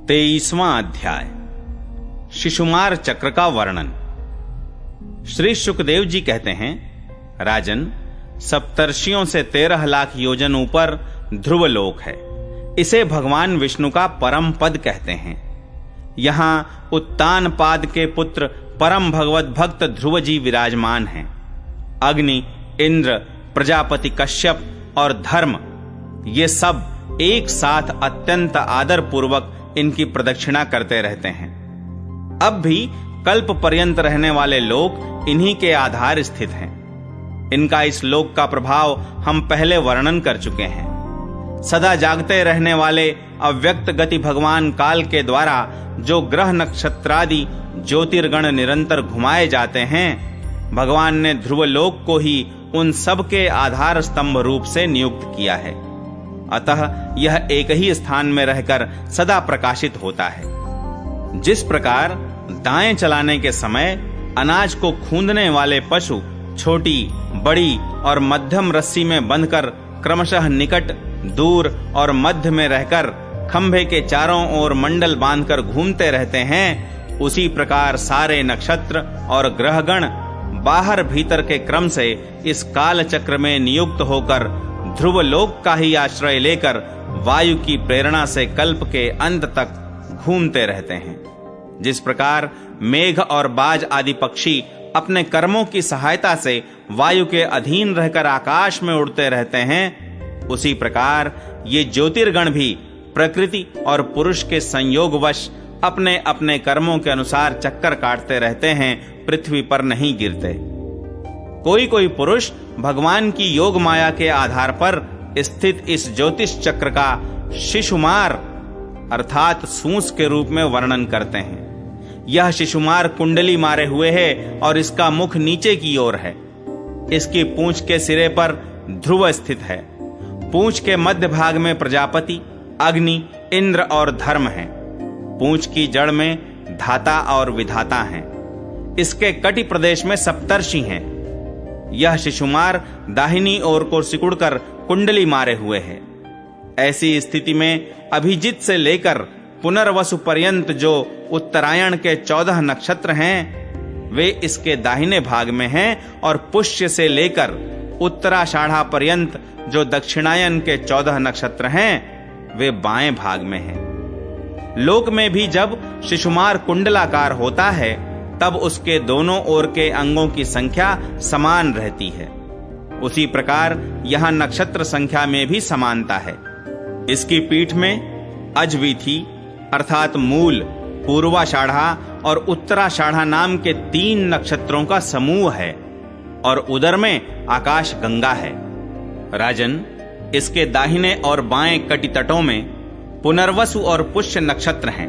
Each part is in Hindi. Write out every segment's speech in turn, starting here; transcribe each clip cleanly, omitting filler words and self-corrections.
23वां अध्याय शिशुमार चक्र का वर्णन। श्री शुकदेव जी कहते हैं, राजन, सप्तर्षियों से 13 लाख योजन ऊपर ध्रुवलोक है। इसे भगवान विष्णु का परम पद कहते हैं। यहां उत्तानपाद के पुत्र परम भगवत भक्त ध्रुव जी विराजमान हैं। अग्नि, इंद्र, प्रजापति कश्यप और धर्म, ये सब एक साथ अत्यंत आदर पूर्वक इनकी प्रदक्षिणा करते रहते हैं। अब भी कल्प पर्यंत रहने वाले लोक इन्हीं के आधार स्थित हैं। इनका इस लोक का प्रभाव हम पहले वर्णन कर चुके हैं। सदा जागते रहने वाले अव्यक्त गति भगवान काल के द्वारा जो ग्रह नक्षत्रादि ज्योतिर्गण निरंतर घुमाए जाते हैं, भगवान ने ध्रुवलोक को ही उन सब के आधार स्तंभ रूप से नियुक्त किया है। अतः यह एक ही स्थान में रहकर सदा प्रकाशित होता है। जिस प्रकार दाएं चलाने के समय अनाज को खूंदने वाले पशु छोटी, बड़ी और मध्यम रस्सी में बंधकर क्रमशः निकट, दूर और मध्य में रहकर खंभे के चारों ओर मंडल बांधकर घूमते रहते हैं, उसी प्रकार सारे नक्षत्र और ग्रहगण बाहर भीतर के क्रम से इस काल चक्र में नियुक्त होकर ध्रुवलोक का ही आश्रय लेकर वायु की प्रेरणा से कल्प के अंत तक घूमते रहते हैं। जिस प्रकार मेघ और बाज आदि पक्षी अपने कर्मों की सहायता से वायु के अधीन रहकर आकाश में उड़ते रहते हैं, उसी प्रकार ये ज्योतिर्गण भी प्रकृति और पुरुष के संयोगवश अपने अपने कर्मों के अनुसार चक्कर काटते रहते हैं, पृथ्वी पर नहीं गिरते। कोई कोई पुरुष भगवान की योग माया के आधार पर स्थित इस ज्योतिष चक्र का शिशुमार अर्थात सूंस के रूप में वर्णन करते हैं। यह शिशुमार कुंडली मारे हुए है और इसका मुख नीचे की ओर है। इसकी पूंछ के सिरे पर ध्रुव स्थित है। पूंछ के मध्य भाग में प्रजापति, अग्नि, इंद्र और धर्म हैं। पूंछ की जड़ में धाता और विधाता हैं। इसके कटि प्रदेश में सप्तर्षि हैं। यह शिशुमार दाहिनी ओर को सिकुड़कर कुंडली मारे हुए है। ऐसी स्थिति में अभिजित से लेकर पुनर्वसु पर्यंत जो उत्तरायण के 14 नक्षत्र हैं, वे इसके दाहिने भाग में हैं और पुष्य से लेकर उत्तराषाढ़ा पर्यंत जो दक्षिणायन के 14 नक्षत्र हैं, वे बाएं भाग में हैं। लोक में भी जब शिशुमार कुंडलाकार होता है, तब उसके दोनों ओर के अंगों की संख्या समान रहती है। उसी प्रकार यहां नक्षत्र संख्या में भी समानता है। इसकी पीठ में अजवीथी अर्थात मूल, पूर्वाषाढ़ा और उत्तराषाढ़ा नाम के 3 नक्षत्रों का समूह है और उदर में आकाश गंगा है। राजन, इसके दाहिने और बाएं कटि तटों में पुनर्वसु और पुष्य नक्षत्र हैं।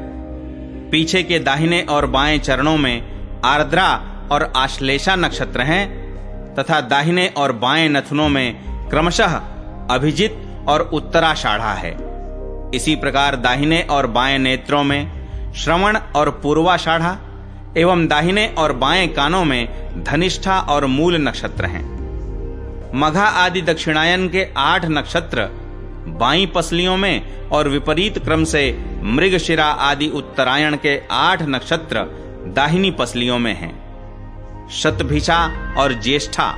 पीछे के दाहिने और बाएं चरणों में आर्द्रा और आश्लेषा नक्षत्र हैं तथा दाहिने और बाएं नथुनों में क्रमशः अभिजित और उत्तराषाढ़ा है। इसी प्रकार दाहिने और बाएं नेत्रों में श्रवण और पूर्वाषाढ़ा एवं दाहिने और बाएं कानों में धनिष्ठा और मूल नक्षत्र हैं। मघा आदि दक्षिणायन के 8 नक्षत्र बाईं पसलियों में और विपरीत क्रम से मृगशिरा आदि उत्तरायण के 8 नक्षत्र दाहिनी पसलियों में हैं। शतभिषा और ज्येष्ठा,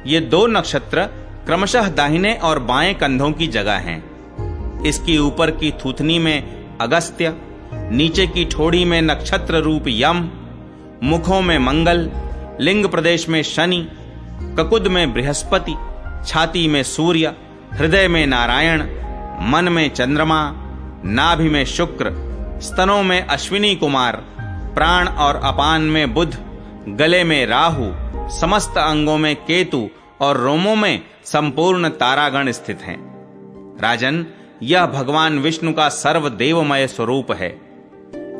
ये 2 नक्षत्र क्रमशः दाहिने और बाएं कंधों की जगह हैं। इसकी ऊपर की थूथनी में अगस्त्य, नीचे की ठोड़ी में नक्षत्र रूप यम, मुखों में मंगल, लिंग प्रदेश में शनि, ककुद में बृहस्पति, छाती में सूर्य, हृदय में नारायण, मन में चंद्रमा, नाभि में शुक्र, स्तनों में अश्विनी कुमार, प्राण और अपान में बुध, गले में राहु, समस्त अंगों में केतु और रोमों में संपूर्ण तारागण स्थित हैं। राजन, यह भगवान विष्णु का सर्वदेवमय स्वरूप है।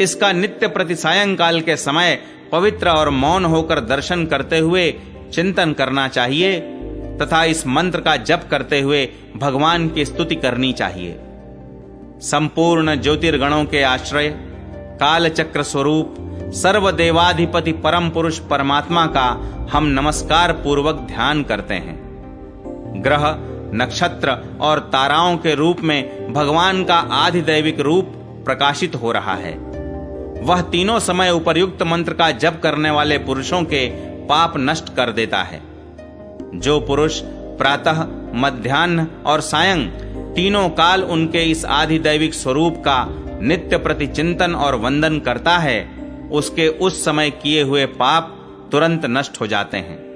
इसका नित्य प्रति सायंकाल के समय पवित्र और मौन होकर दर्शन करते हुए चिंतन करना चाहिए तथा इस मंत्र का जप करते हुए भगवान की स्तुति करनी चाहिए। संपूर्ण ज्योतिर्गणों के आश्रय, काल चक्र स्वरूप, सर्वदेवाधिपति परम पुरुष परमात्मा का हम नमस्कार पूर्वक ध्यान करते हैं। ग्रह, नक्षत्र और ताराओं के रूप में भगवान का आधिदैविक रूप प्रकाशित हो रहा है। वह तीनों समय उपर्युक्त मंत्र का जप करने वाले पुरुषों के पाप नष्ट कर देता है। जो पुरुष प्रातः, मध्याह्न और सायं तीनों काल उनके इस आधिदैविक स्वरूप का नित्य प्रति चिंतन और वंदन करता है, उसके उस समय किए हुए पाप तुरंत नष्ट हो जाते हैं।